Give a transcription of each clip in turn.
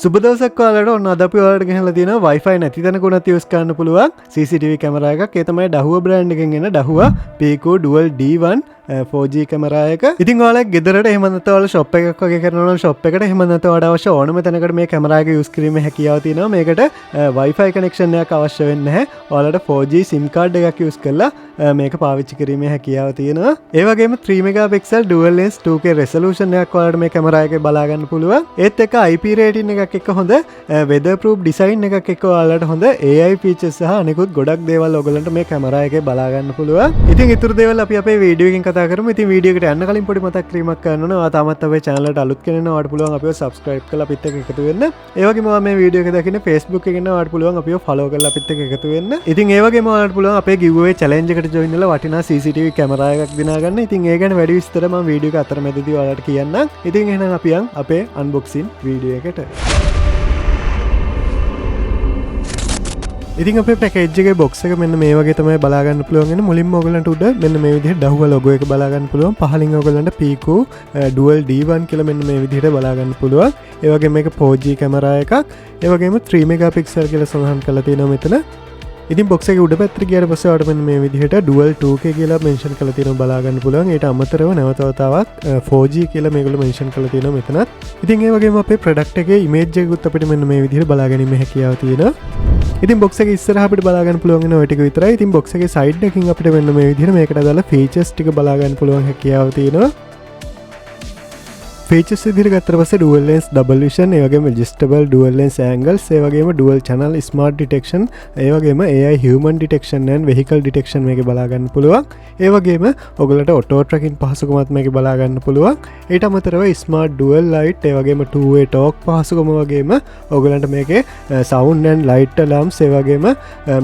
සුබ දවසක් ඔයාලට. ඔන්න අද අපි ඔයාලට ගෙනල්ලා තියෙනවා Wi-Fi නැති තැනකුණත් යූස් කරන්න පුළුවන් CCTV කැමරා එකක්. ඒ තමයි Dahua brand එකෙන් එන Dahua Pico Dual D1 4G camera එක. ඉතින් ඔයාලා ගෙදරට එහෙම නැත්නම් ඔයාලා shop එකක් වගේ කරනවා නම් shop එකට එහෙම නැත්නම් වඩා අවශ්‍ය ඕනම තැනකට මේ කැමරා එක යූස් කිරීමේ හැකියාව තියෙනවා. මේකට Wi-Fi connection එකක් අවශ්‍ය වෙන්නේ නැහැ. ඔයාලට 4G SIM card එකක් යූස් කරලා මේක පාවිච්චි කිරීමේ හැකියාව තියෙනවා. ඒ වගේම 3 megapixel dual lens 2K resolution එකක් ඔයාලට මේ කැමරා එකේ බලා ගන්න පුළුවන්. ඒත් එක්ක IP rating එකක් එක්ක හොඳ weatherproof design එකක් එක්ක ඔයාලට හොඳ AI features සහ අනිකුත් ගොඩක් දේවල් ඔයගලන්ට මේ කැමරා එකේ බලා ගන්න පුළුවන්. ඉතින් ඊටු දේවල් අපි අපේ වීඩියෝ එකකින් කතා කරමු. ඉතින් වීඩියෝ එකට යන්න කලින් පොඩි මතක් කිරීමක් කරන්න ඕනේ. ඔයා තාමත් අපේ channel එකට අලුත් කෙනෙක් නම් ඔයාලට පුළුවන් අපිව subscribe කරලා අපිත් එක්ක එකතු වෙන්න. ඒ වගේම ඔයා මේ වීඩියෝ එක දකින්නේ Facebook එකකින් නම් ඔයාලට පුළුවන් අපිව follow කරලා අපිත් එක්ක එකතු වෙන්න. ඉතින් ඒ වගේම ඔයාලට පුළුවන් අපේ giveaway challenge එකට join වෙලා වටිනා CCTV කැමරා එකක් දිනා ගන්න. ඉතින් ඒ ගැන වැඩි විස්තර මම වීඩියෝ එක අතරමැදදී ඔයාලට කියන්නම්. ඉතින් එහෙනම් අපි යන් අපේ unboxing වීඩියෝ එකට. ඉතින් අපේ පැකේජ් එකේ box එක මෙන්න මේ වගේ තමයි බලා ගන්න පුළුවන් වෙන්නේ. මුලින්ම ඔයගලන්ට උඩ මෙන්න මේ විදිහට Dahua logo එක බලා ගන්න පුළුවන්. පහලින් ඔයගලන්ට Pico Dual D1 කියලා මෙන්න මේ විදිහට බලා ගන්න පුළුවන්. ඒ වගේම මේක 4G කැමරා එකක්. ඒ වගේම 3 megapixel කියලා සඳහන් කරලා තියෙනවා මෙතන. ඉතින් box එකේ උඩ පැත්තට ගියාට පස්සේ ඔයාලට මෙන්න මේ විදිහට Dual 2K කියලා මෙන්ෂන් කරලා තියෙනවා බලා ගන්න පුළුවන්. ඊට අමතරව නැවත වතාවක් 4G කියලා මේගොල්ලෝ මෙන්ෂන් කරලා තියෙනවා මෙතනත්. ඉතින් ඒ වගේම අපේ ප්‍රොඩක්ට් එකේ ඉමේජ් එකකුත් අපිට මෙන්න මේ විදිහට බලා ගැනීමේ හැකියාව තියෙනවා. ඉතින් box එකේ ඉස්සරහ අපිට බලා ගන්න පුළුවන් වෙන ඔය ටික විතරයි. ඉතින් box එකේ side එකකින් අපිට මෙන්න මේ විදිහට මේකට අදාළ features ටික බලා ගන්න පුළුවන් හැකියාව තියෙනවා. features විදිහට ගත්තට පස්සේ dual lens double vision, ඒ වගේම adjustable dual lens angles, ඒ වගේම dual channel smart detection, ඒ වගේම AI human detection and vehicle detection මේකේ බලා ගන්න පුළුවන්. ඒ වගේම ඔයගලට auto tracking පහසුකමත් මේකේ බලා ගන්න පුළුවන්. ඊට අමතරව smart dual light, ඒ වගේම two way talk පහසුකම වගේම ඔයගලන්ට මේකේ sound and light alarms, ඒ වගේම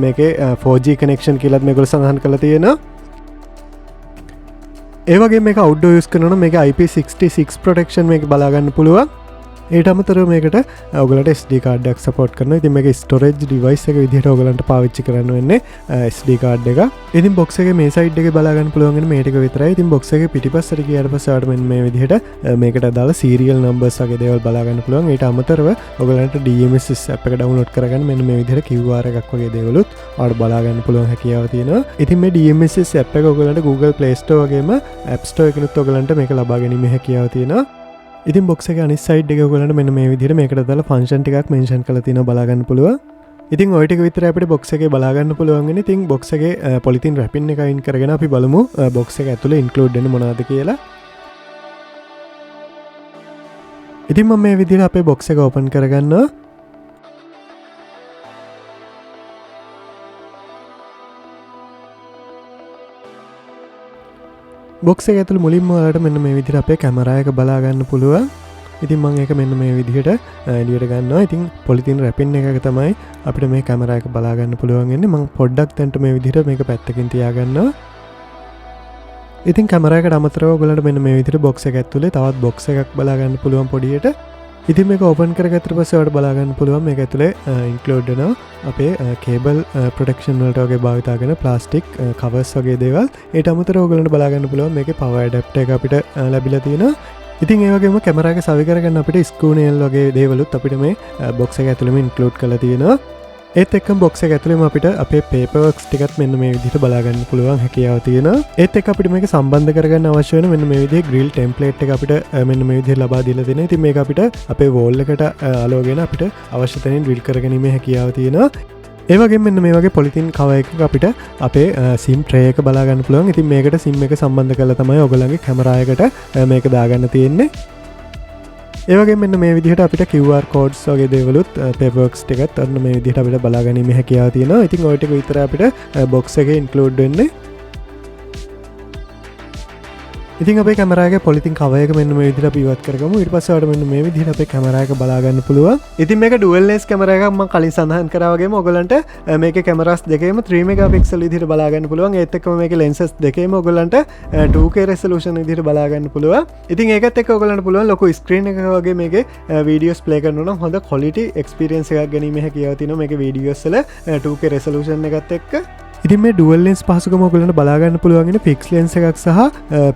මේකේ 4G connection කියලාත් මේගොල්ලෝ සඳහන් කරලා තියෙනවා. ඒ වගේ මේක අවුට්ඩෝර් යූස් කරනවා නම් මේක IP66 protection මේක බලා ගන්න පුළුවන්. ඊට අමතරව මේකට ඔයගලට SD card එකක් support කරනවා. ඉතින් මේක storage device එක විදිහට ඔයගලන්ට පාවිච්චි කරන්න වෙන්නේ SD card එක. ඉතින් box එකේ මේ side එකේ බලා ගන්න පුළුවන් වෙන මේ ටික විතරයි. ඉතින් box එකේ පිටිපස්සට ගියාට පස්සේ ඔයාලට මෙන්න මේ විදිහට මේකට අදාළ serial numbers වගේ දේවල් බලා ගන්න පුළුවන්. ඊට අමතරව ඔයගලන්ට DMSS app එක download කරගන්න මෙන්න මේ විදිහට QR එකක් වගේ දේවලුත් ඔයාලට බලා ගන්න පුළුවන් හැකියාව තියෙනවා. ඉතින් මේ DMSS app එක ඔයගලන්ට Google Play Store වගේම App Store එකකිනුත් ඔයගලන්ට මේක ලබා ගැනීමේ හැකියාව තියෙනවා. ඉතින් box එකේ අනිත් side එකේ ඔයගලන්ට මෙන්න මේ විදිහට මේකට දාලා function ටිකක් mention කරලා තියෙනවා බලා ගන්න පුළුවන්. ඉතින් ওই ටික විතරයි අපිට box එකේ බලා ගන්න පුළුවන් වෙන්නේ. ඉතින් box එකේ polythene wrapping එක අයින් කරගෙන අපි බලමු box එක ඇතුලේ include වෙන්නේ මොනවද කියලා. ඉතින් මම මේ විදිහට අපේ box එක open කරගන්නවා. box එක ඇතුළේ මුලින්ම ඔයාලට මෙන්න මේ විදිහට අපේ කැමරා එක බලා ගන්න පුළුවන්. ඉතින් මම ඒක මෙන්න මේ විදිහට එළියට ගන්නවා. ඉතින් polythene wrapping එකක තමයි අපිට මේ කැමරා එක බලා ගන්න පුළුවන් වෙන්නේ. මම පොඩ්ඩක් දැන්ට මේ විදිහට මේක පැත්තකින් තියාගන්නවා. ඉතින් කැමරා එකට අමතරව ඔයගලන්ට මෙන්න මේ විදිහට box එක ඇතුලේ තවත් box එකක් බලා ගන්න පුළුවන් පොඩියට. ඉතින් මේක ඕපන් කරගත්තට පස්සේ ඔයාලට බලා ගන්න පුළුවන් මේක ඇතුලේ ඉන්ක්ලූඩ් වෙනවා අපේ කේබල් ප්‍රොටෙක්ෂන් වලට වගේ භාවිතා කරන ප්ලාස්ටික් කවර්ස් වගේ දේවල්. ඊට අමතරව ඔයගලන්ට බලා ගන්න පුළුවන් මේකේ පවර් ඇඩැප්ටර් එක අපිට ලැබිලා තියෙනවා. ඉතින් ඒ වගේම කැමරා එක සවි කරගන්න අපිට ස්ක්‍රූ නේල් වගේ දේවලුත් අපිට මේ බොක්ස් එක ඇතුළේම ඉන්ක්ලූඩ් කරලා තියෙනවා. ඒත් එක්කම බොක්ස් එක ඇතුළේම අපිට අපේ පේපර් වර්ක්ස් ටිකත් මෙන්න මේ විදිහට බලා ගන්න පුළුවන් හැකියාව තියෙනවා. ඒත් එක්ක අපිට මේක සම්බන්ධ කරගන්න අවශ්‍ය වෙන මෙන්න මේ විදිහේ ග්‍රිල් ටෙම්ප්ලේට් එක අපිට මෙන්න මේ විදිහට ලබා දීලා තියෙනවා. ඉතින් මේක අපිට අපේ වෝල් එකට අලවගෙන අපිට අවශ්‍ය තැනින් ඩ්‍රිල් කරගැනීමේ හැකියාව තියෙනවා. ඒ වගේම මෙන්න මේ වගේ පොලිතින් කවර් එකක අපිට අපේ SIM tray එක බලා ගන්න පුළුවන්. ඉතින් මේකට SIM එක සම්බන්ධ කරලා තමයි ඔයගොල්ලන්ගේ කැමරා එකට මේක දාගන්න තියෙන්නේ. ඒ වගේම මෙන්න මේ විදිහට අපිට QR codes වගේ දේවලුත් paperworks ටිකත් අන්න මේ විදිහට අපිට බලා ගැනීම හැකියාව තියෙනවා. ඉතින් ওই ටික විතර අපිට box එකේ include වෙන්නේ. ඉතින් අපේ කැමරා එකේ පොලිතින් කවර් එක මෙන්න මේ විදිහට අපි ඉවත් කරගමු. ඊට පස්සේ ඔයාලට මෙන්න මේ විදිහට අපේ කැමරා එක බලා ගන්න පුළුවන්. ඉතින් මේක dual lens කැමරා එකක් මම කලින් සඳහන් කරා වගේම ඔයගලන්ට මේකේ කැමරාස් දෙකේම 3 megapixel විදිහට බලා ගන්න පුළුවන්. ඒත් එක්කම මේකේ lenses දෙකේම ඔයගලන්ට 2K resolution විදිහට බලා ගන්න පුළුවන්. ඉතින් ඒකත් එක්ක ඔයගලන්ට පුළුවන් ලොකු screen එකක වගේ මේකේ videos play කරනවා නම් හොඳ quality experience එකක් ගැනීම හැකියාව තියෙනවා මේකේ videos වල 2K resolution එකත් එක්ක. ඉතින් මේ ඩුවල් ලෙන්ස් පහසුකම ඔයගලන්ට බලා ගන්න පුළුවන් ඉන්නේ ෆික්ස් ලෙන්ස් එකක් සහ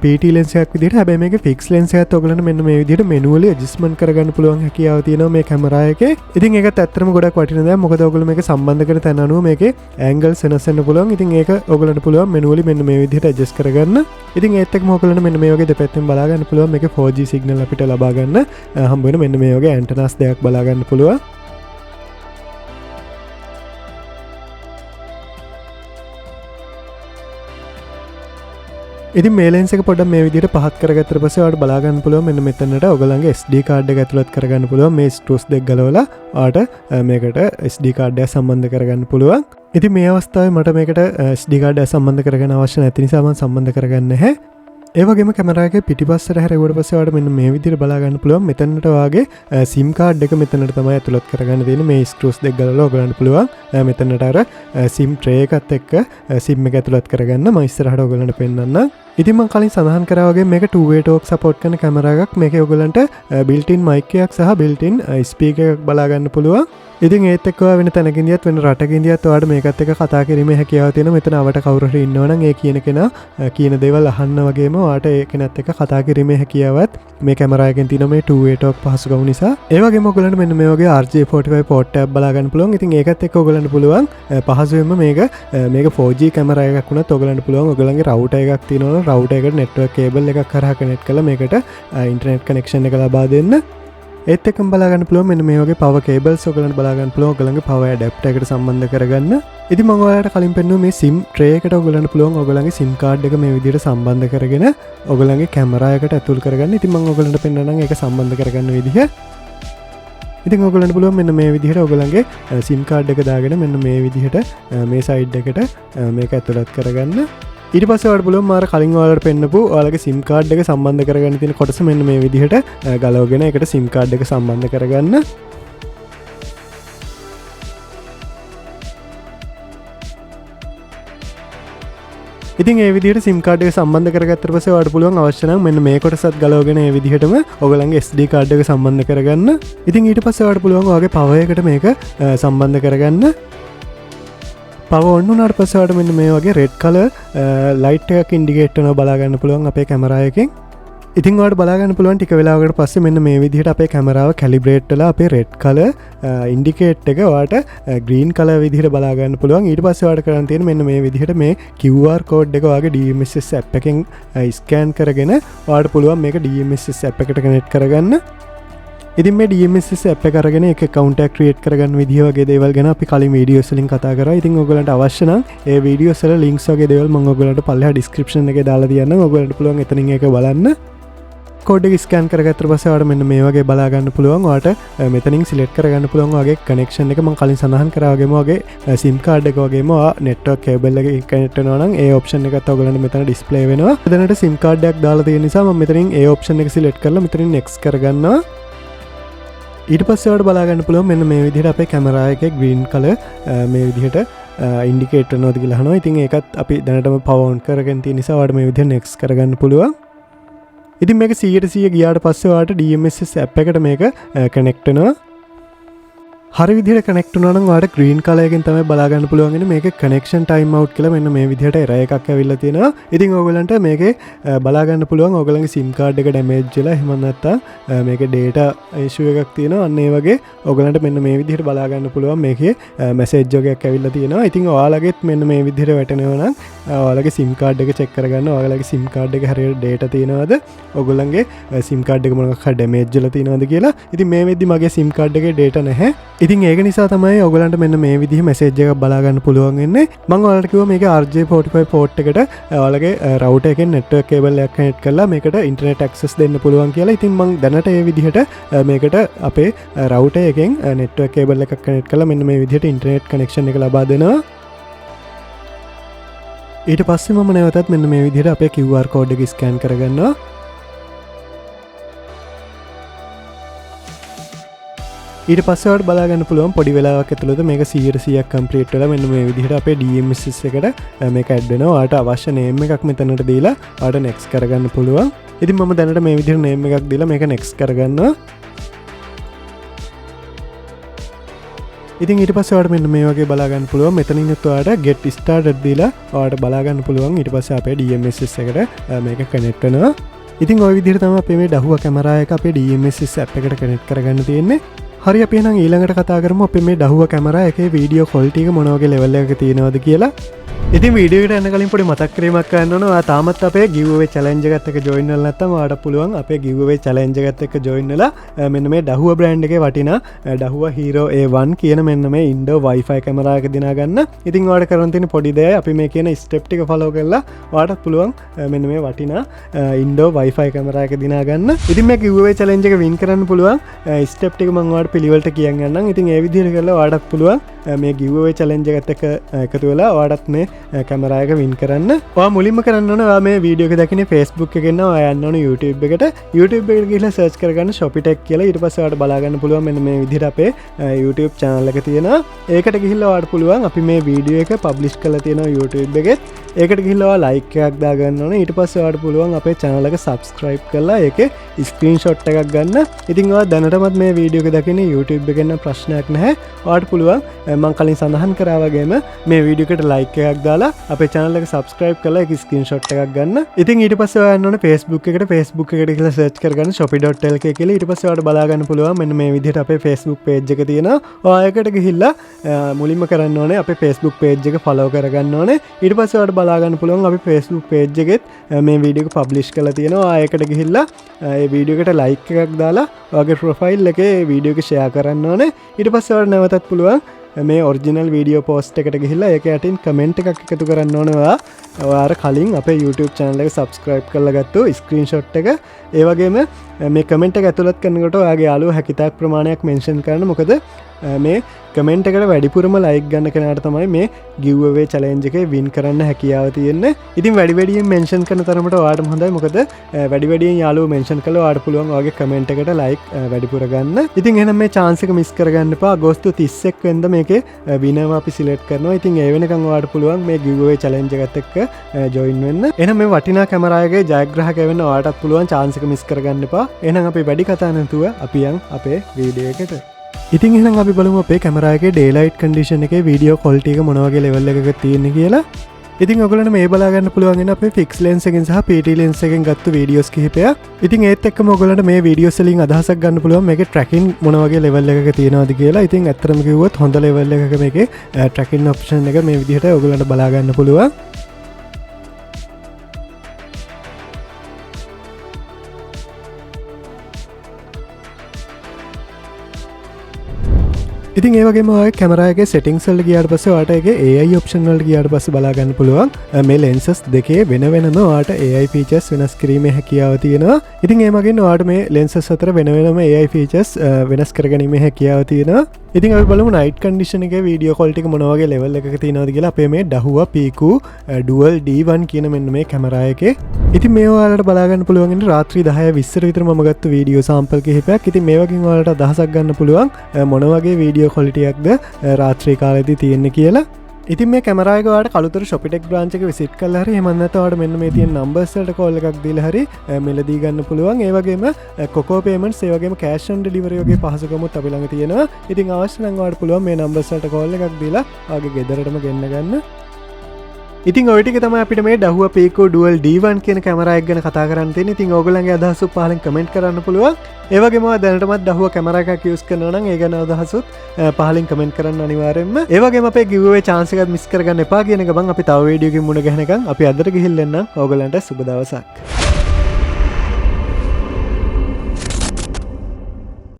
PT ලෙන්ස් එකක් විදිහට. හැබැයි මේකේ ෆික්ස් ලෙන්ස් එකත් ඔයගලන්ට මෙන්න මේ විදිහට මැනුවලි ඇඩ්ජස්ට්මන්ට් කරගන්න පුළුවන් හැකියාව තියෙනවා මේ කැමරා එකේ. ඉතින් ඒකත් ඇත්තටම ගොඩක් වටින දෙයක්. මොකද ඔයගොල්ලෝ මේක සම්බන්ධ කරන තැන අනුව මේකේ ඇන්ගල්ස් වෙනස් වෙන්න පුළුවන්. ඉතින් ඒක ඔයගලන්ට පුළුවන් මැනුවලි මෙන්න මේ විදිහට ඇඩ්ජස්ට් කරගන්න. ඉතින් ඒත් එක්කම ඔයගලන්ට මෙන්න මේ වගේ දෙපැත්තෙන් බලා ගන්න පුළුවන් මේකේ 4G සිග්නල් අපිට ලබා ගන්න හම්බ වෙන මෙන්න මේ වගේ ඇන්ටනාස් දෙකක් බලා ගන්න පුළුවන්. ඉතින් මේ ලෙන්ස් එක පොඩ්ඩක් මේ විදිහට පහත් කරගත්තට පස්සේ ඔයාලට බලා ගන්න පුළුවන් මෙන්න මෙතනට ඔයගලන්ගේ SD කාඩ් එක ඇතුළත් කරගන්න පුළුවන් මේ ස්ක්‍රූස් දෙක ගලවලා ඔයාලට මේකට SD කාඩ් එක සම්බන්ධ කරගන්න පුළුවන්. ඉතින් මේ අවස්ථාවේ මට මේකට SD කාඩ් එක සම්බන්ධ කරගන්න අවශ්‍ය නැති නිසා මම සම්බන්ධ කරගන්නේ නැහැ. ඒ වගේම කැමරා එකේ පිටිපස්සට හැරෙවුවට පස්සේ ඔයාලට මෙන්න මේ විදිහට බලා ගන්න පුළුවන් මෙතනට වාගේ SIM කාඩ් එක මෙතනට තමයි ඇතුළත් කරගන්න තියෙන්නේ. මේ ස්ක්‍රූස් දෙක ගලවලා ඔයගලන්ට පුළුවන් මෙතනට අර SIM tray එකත් එක්ක SIM එක ඇතුළත් කරගන්න. මම ඉස්සරහට ඔයගලන්ට පෙන්නන්නම්. ඉතින් මම කලින් සඳහන් කරා වගේ මේක 2-way talk support කරන කැමරා එකක්. මේකේ ඔයගලන්ට built-in mic එකක් සහ built-in speaker එකක් බලා ගන්න පුළුවන්. ඉතින් ඒත් එක්ක වෙන තැනකින්දියත් වෙන රටකින්දියත් ඔයාලට මේකත් එක්ක කතා කිරීමේ හැකියාව තියෙනවා. මෙතන අවට කවුරු හරි ඉන්නවනම් ඒ කියන කෙනා කියන දේවල් අහන්න වගේම ඔයාලට ඒ කෙනත් එක්ක කතා කිරීමේ හැකියාවත් මේ කැමරා එකෙන් තියෙන මේ 2-way talk පහසුකම නිසා. ඒ වගේම ඔයගලන්ට මෙන්න මේ වගේ RJ45 port එකක් බලා ගන්න පුළුවන්. ඉතින් ඒකත් එක්ක ඔයගලන්ට පුළුවන් පහසුවෙන්ම මේක 4G කැමරා එකක් වුණත් ඔයගලන්ට පුළුවන් ඔයගලන්ගේ රවුටර් එකක් තියෙනවා. රවුටර් එකට නෙට්වර්ක් කේබල් එකක් කරහා කනෙක්ට් කරලා මේකට ඉන්ටර්නෙට් කනෙක්ෂන් එක ලබා දෙන්න. ඒත් එක්කම බලා ගන්න පුළුවන් මෙන්න මේ වගේ power cables ඔයගලන්ට බලා ගන්න පුළුවන් ඔයගලන්ගේ power adapter එකට සම්බන්ධ කරගන්න. ඉතින් මම ඔයාලට කලින් පෙන්නුවා මේ SIM tray එකට ඔයගලන්ට පුළුවන් ඔයගලන්ගේ SIM card එක මේ විදිහට සම්බන්ධ කරගෙන ඔයගලන්ගේ කැමරා එකට ඇතුල් කරගන්න. ඉතින් මම ඔයගලන්ට පෙන්නන්නම් ඒක සම්බන්ධ කරගන්න විදිහ. ඉතින් ඔයගලන්ට පුළුවන් මෙන්න මේ විදිහට ඔයගලන්ගේ SIM card එක දාගෙන මෙන්න මේ විදිහට මේ side එකට මේක ඇතුළත් කරගන්න. ඊට පස්සේ ඔයාලට පුළුවන් මාර කලින් ඔයාලට පෙන්නපු ඔයාලගේ SIM card එක සම්බන්ධ කරගන්න තියෙන කොටස මෙන්න මේ විදිහට ගලවගෙන ඒකට SIM card එක සම්බන්ධ කරගන්න. ඉතින් ඒ විදිහට SIM card එක සම්බන්ධ කරගත්තට පස්සේ ඔයාලට පුළුවන් අවශ්‍ය නම් මෙන්න මේ කොටසත් ගලවගෙන ඒ විදිහටම ඔයගලන්ගේ SD card එක සම්බන්ධ කරගන්න. ඉතින් ඊට පස්සේ ඔයාලට පුළුවන් ඔයාගේ power එකට මේක සම්බන්ධ කරගන්න. පව ඔන්න උනාට පස්සේ ඔයාලට මෙන්න මේ වගේ රෙඩ් කලර් ලයිට් එකක් ඉන්ඩිකේට් කරනවා බලා ගන්න පුළුවන් අපේ කැමරා එකෙන්. ඉතින් ඔයාලට බලා ගන්න පුළුවන් ටික වෙලාවකට පස්සේ මෙන්න මේ විදිහට අපේ කැමරාව කැලිබ්‍රේට් වෙලා අපේ රෙඩ් කලර් ඉන්ඩිකේට් එක ඔයාලට ග්‍රීන් කලර් විදිහට බලා ගන්න පුළුවන්. ඊට පස්සේ ඔයාලට කරන්න තියෙන්නේ මෙන්න මේ විදිහට මේ QR කෝඩ් එක ඔයාගේ DMSS app එකෙන් ස්කෑන් කරගෙන ඔයාලට පුළුවන් මේක DMSS app එකට කනෙක්ට් කරගන්න. ඉතින් මේ DMSS app එක අරගෙන එක account එකක් create කරගන්න විදිහ වගේ දේවල් ගැන අපි කලින් වීඩියෝස් වලින් කතා කරා. ඉතින් ඔයගලන්ට අවශ්‍ය නම් ඒ වීඩියෝස් වල links වගේ දේවල් මම ඔයගලන්ට පල්ලෙහා description එකේ දාලා තියන්නම්. ඔයගලන්ට පුළුවන් එතනින් ඒක බලන්න. කෝඩ් එක ස්කෑන් කරගත්තට පස්සේ ඔයාලට මෙන්න මේ වගේ බලා ගන්න පුළුවන්. ඔයාලට මෙතනින් සිලෙක්ට් කරගන්න පුළුවන් ඔයාගේ කනෙක්ෂන් එක. මම කලින් සඳහන් කරා වගේම ඔයාගේ SIM card එක වගේම ඔයා network cable එක කනෙක්ට් වෙනවා නම් ඒ option එකත් ඔයගලන්ට මෙතන display වෙනවා. එතනට SIM card එකක් දාලා තියෙන නිසා මම මෙතනින් ඒ option එක select කරලා මෙතනින් next කරගන්නවා. ඊට පස්සේ ඔයාලට බලා ගන්න පුළුවන් මෙන්න මේ විදිහට අපේ කැමරා එකේ green color මේ විදිහට ඉන්ඩිකේට් කරනවාද කියලා අහනවා. ඉතින් ඒකත් අපි දැනටම power on කරගෙන තියෙන නිසා ඔයාලට මේ විදිහට next කරගන්න පුළුවන්. ඉතින් මේක 100% ගියාට පස්සේ ඔයාලට DMSS app එකට මේක කනෙක්ට් වෙනවා. හරි විදිහට කනෙක්ට් වුණා නම් ඔයාලට green color එකෙන් තමයි බලා ගන්න පුළුවන් ඉන්නේ මේකේ connection time out කියලා මෙන්න මේ විදිහට error එකක් ඇවිල්ලා තියෙනවා. ඉතින් ඔයගලන්ට මේකේ බලා ගන්න පුළුවන් ඔයගලගේ SIM card එක damage වෙලා එහෙම නැත්නම් මේකේ data issue එකක් තියෙනවා. අන්න ඒ වගේ ඔයගලන්ට මෙන්න මේ විදිහට බලා ගන්න පුළුවන් මේකේ message එකක් ඇවිල්ලා තියෙනවා. ඉතින් ඔයාලගෙත් මෙන්න මේ විදිහට වැටෙනවා නම් ඔයාලගේ SIM card එක check කරගන්න. ඔයාලගේ SIM card එක හරියට data තියෙනවද? ඔයගලගේ SIM card එක මොකක් හරි damage වෙලා තියෙනවද කියලා. ඉතින් මේ වෙද්දි මගේ SIM card එකේ data නැහැ. ඉතින් ඒක නිසා තමයි ඔයගලන්ට මෙන්න මේ විදිහේ මැසේජ් එකක් බලා ගන්න පුළුවන් වෙන්නේ. මම ඔයාලට කිව්වා මේකේ RJ45 port එකට ඔයාලගේ router එකෙන් network cable එකක් connect කරලා මේකට internet access දෙන්න පුළුවන් කියලා. ඉතින් මම දැනට මේ විදිහට මේකට අපේ router එකෙන් network cable එකක් connect කරලා මෙන්න මේ විදිහට internet connection එක ලබා දෙනවා. ඊට පස්සේ මම නැවතත් මෙන්න මේ විදිහට අපේ QR code එක scan කරගන්නවා. ඊට පස්සේ ඔයාලට බලා ගන්න පුළුවන් පොඩි වෙලාවක් ඇතුළත මේක 100% complete වෙලා මෙන්න මේ විදිහට අපේ DMSS එකට මේක add වෙනවා. ඔයාලට අවශ්‍ය name එකක් මෙතනට දීලා ඔයාලට next කරගන්න පුළුවන්. ඉතින් මම දැනට මේ විදිහට name එකක් දීලා මේක next කරගන්නවා. ඉතින් ඊට පස්සේ ඔයාලට මෙන්න මේ වගේ බලා ගන්න පුළුවන්. මෙතනින් ඔයාලට get started දීලා ඔයාලට බලා ගන්න පුළුවන්. ඊට පස්සේ අපේ DMSS එකට මේක කනෙක්ට් වෙනවා. ඉතින් ওই විදිහට තමයි අපේ මේ Dahua කැමරා එක අපේ DMSS app එකට කනෙක්ට් කරගන්න තියෙන්නේ. හරි අපි එහෙනම් ඊළඟට කතා කරමු අපේ මේ Dahua කැමරා එකේ වීඩියෝ ක්වොලිටි එක මොන වගේ ලෙවල් එකක තියෙනවද කියලා. ඉතින් වීඩියෝ එකට යන්න කලින් පොඩි මතක් කිරීමක් කරන්න ඕන. ඔයා තාමත් අපේ giveaway challenge එකත් එක්ක join වෙලා නැත්නම් ඔයාලට පුළුවන් අපේ giveaway challenge එකත් එක්ක join වෙලා මෙන්න මේ Dahua brand එකේ වටිනා Dahua Hero A1 කියන මෙන්න මේ indoor wifi කැමරා එක දිනා ගන්න. ඉතින් ඔයාලට කරන්න තියෙන පොඩි දෙයයි අපි මේ කියන step ටික follow කරලා ඔයාලට පුළුවන් මෙන්න මේ වටිනා indoor wifi කැමරා එක දිනා ගන්න. ඉතින් මේ giveaway challenge එක win කරන්න පුළුවන් step ටික මම ඔයාලට පිළිවෙලට කියන් යන්නම්. ඉතින් ඒ විදිහට කරලා ඔයාලට පුළුවන් මේ giveaway challenge එකත් එක්ක එකතු වෙලා ඔයාලට මේ කැමරා එක වින් කරන්න. ඔයා මුලින්ම කරන්න ඕන ඔයා මේ වීඩියෝ එක දකින්නේ Facebook එකෙන් නම් ඔයා යන්න ඕන YouTube එකට. YouTube එකට ගිහලා search කරගන්න Shopitech කියලා. ඊට පස්සේ ඔයාලට බලා ගන්න පුළුවන් මෙන්න මේ විදිහට අපේ YouTube channel එක තියෙනවා. ඒකට ගිහිල්ලා ඔයාලට පුළුවන් අපි මේ වීඩියෝ එක publish කරලා තියෙනවා YouTube එකෙත්. ඒකට ගිහිල්ලා ඔයා like එකක් දාගන්න ඕනේ. ඊට පස්සේ ඔයාලට පුළුවන් අපේ channel එක subscribe කරලා ඒකේ screenshot එකක් ගන්න. ඉතින් ඔයා දැනටමත් මේ වීඩියෝ එක දකින්නේ YouTube එකෙන් නම් ප්‍රශ්නයක් නැහැ. ඔයාලට පුළුවන් මම කලින් සඳහන් කරා වගේම මේ වීඩියෝ එකට like එකක් දාලා අපේ channel එක subscribe කරලා ඒක screenshot එකක් ගන්න. ඉතින් ඊට පස්සේ ඔයා යන්න ඕනේ Facebook එකට. Facebook එකට ගිහලා search කරගන්න shopee.lk කියලා. ඊට පස්සේ ඔයාලට බලා ගන්න පුළුවන් මෙන්න මේ විදිහට අපේ Facebook page එක තියෙනවා. ඔයා ඒකට ගිහිල්ලා මුලින්ම කරන්න ඕනේ අපේ Facebook page එක follow කරගන්න ඕනේ. ඊට පස්සේ ඔයාලට බලා ගන්න පුළුවන් අපේ Facebook page එකෙත් මේ වීඩියෝ එක publish කරලා තියෙනවා. ඔයා ඒකට ගිහිල්ලා ඒ වීඩියෝ එකට like එකක් දාලා ඔයාගේ profile එකේ වීඩියෝ එක share කරන්න ඕනේ. ඊට පස්සේ ඔයාලට නැවතත් පුළුවන් මේ ඔරිජිනල් වීඩියෝ පෝස්ට් එකට ගිහිල්ලා ඒක යටින් කමෙන්ට් එකක් එකතු කරන්න ඕනේ. ඔයාලා කලින් අපේ YouTube channel එක subscribe කරලා ගත්තු screenshot එක ඒ වගේම මේ කමෙන්ට් එක ඇතුළත් කරනකොට ඔයාගේ යාළුවෝ හැකිතාක් ප්‍රමාණයක් mention කරන්න. මොකද මේ කමෙන්ට් එකට වැඩිපුරම like ගන්න කෙනාට තමයි මේ giveaway challenge එකේ win කරන්න හැකියාව තියෙන්නේ. ඉතින් වැඩි වැඩියෙන් mention කරන තරමට ඔයාලටම හොඳයි. මොකද වැඩි වැඩියෙන් යාළුවෝ mention කළා ඔයාලට පුළුවන් ඔයාගේ කමෙන්ට් එකට like වැඩිපුර ගන්න. ඉතින් එහෙනම් මේ chance එක miss කරගන්න එපා. අගෝස්තු 31 වෙනිදා මේකේ winner අපි select කරනවා. ඉතින් ඒ වෙනකන් ඔයාලට පුළුවන් මේ giveaway challenge එකත් එක්ක join වෙන්න. එහෙනම් මේ වටිනා කැමරාවගේ ජයග්‍රාහකයා වෙන්න ඔයාලටත් පුළුවන් chance එක miss කරගන්න එපා. එහෙනම් අපි වැඩි කතා නැතුව අපි යන් අපේ වීඩියෝ එකට. ඉතින් එහෙනම් අපි බලමු අපේ කැමරා එකේ daylight condition එකේ වීඩියෝ quality එක මොන වගේ level එකක තියෙන්නේ කියලා. ඉතින් ඔයගොල්ලන්ට මේ බලා ගන්න පුළුවන් වෙන අපේ fixed lens එකෙන් සහ PT lens එකෙන් ගත්ත වීඩියෝස් කිහිපයක්. ඉතින් ඒත් එක්කම ඔයගොල්ලන්ට මේ වීඩියෝස් වලින් අදහසක් ගන්න පුළුවන් මේකේ tracking මොන වගේ level එකක තියෙනවද කියලා. ඉතින් ඇත්තටම කිව්වොත් හොඳ level එකක මේකේ tracking option එක මේ විදිහට ඔයගොල්ලන්ට බලා ගන්න පුළුවන්. ඉතින් ඒ වගේම ඔය කැමරා එකේ settings වලට ගියාට පස්සේ ඔයාලට ඒකේ AI option වලට ගියාට පස්සේ බලා ගන්න පුළුවන් මේ lenses දෙකේ වෙන වෙනම ඔයාලට AI features වෙනස් කිරීමේ හැකියාව තියෙනවා. ඉතින් ඒ වගේම ඔයාලට මේ lenses අතර වෙන වෙනම AI features වෙනස් කරගැනීමේ හැකියාව තියෙනවා. ඉතින් අපි බලමු night condition එකේ video quality එක මොන වගේ level එකක තියෙනවද කියලා අපේ මේ Dahua PQ Dual D1 කියන මෙන්න මේ කැමරා එකේ. ඉතින් මේ ඔයාලට බලා ගන්න පුළුවන් ඉන්නේ රාත්‍රී 10:20 විතර මම ගත්ත වීඩියෝ sample කිහිපයක්. ඉතින් මේ වගේ ඔයාලට අදහසක් ගන්න පුළුවන් මොන වගේ වීඩියෝ quality එකක්ද රාත්‍රී කාලෙදී තියෙන්නේ කියලා. ඉතින් මේ කැමරා එක ඔයාලට කලුතර Shopitech branch එක visit කරලා හරි එහෙම නැත්නම් ඔයාලට මෙන්න මේ තියෙන numbers වලට call එකක් දීලා හරි මෙලදී ගන්න පුළුවන්. ඒ වගේම Coco payments ඒ වගේම cash on delivery වගේ පහසුකමුත් අපි ළඟ තියෙනවා. ඉතින් අවශ්‍ය නම් ඔයාලට පුළුවන් මේ numbers වලට call එකක් දීලා ඔයාගේ ගෙදරටම ගෙන්න ගන්න. ඉතින් ඔය ටික තමයි අපිට මේ Dahua PQ Dual D1 කියන කැමරා එක ගැන කතා කරන්න තියෙන්නේ. ඉතින් ඕගොල්ලන්ගේ අදහස් පහලින් කමෙන්ට් කරන්න පුළුවන්. ඒ වගේම ඔයා දැනටමත් Dahua කැමරා එකක් යූස් කරනවා නම් ඒ ගැන අදහසුත් පහලින් කමෙන්ට් කරන්න අනිවාර්යෙන්ම. ඒ වගේම අපේ giveaway chance එකත් මිස් කරගන්න එපා කියන එක බං අපි තව වීඩියෝ එකකින් මුණ ගැහෙනකම් අපි අදට ගිහින් එන්නම්. ඕගොල්ලන්ට සුබ දවසක්.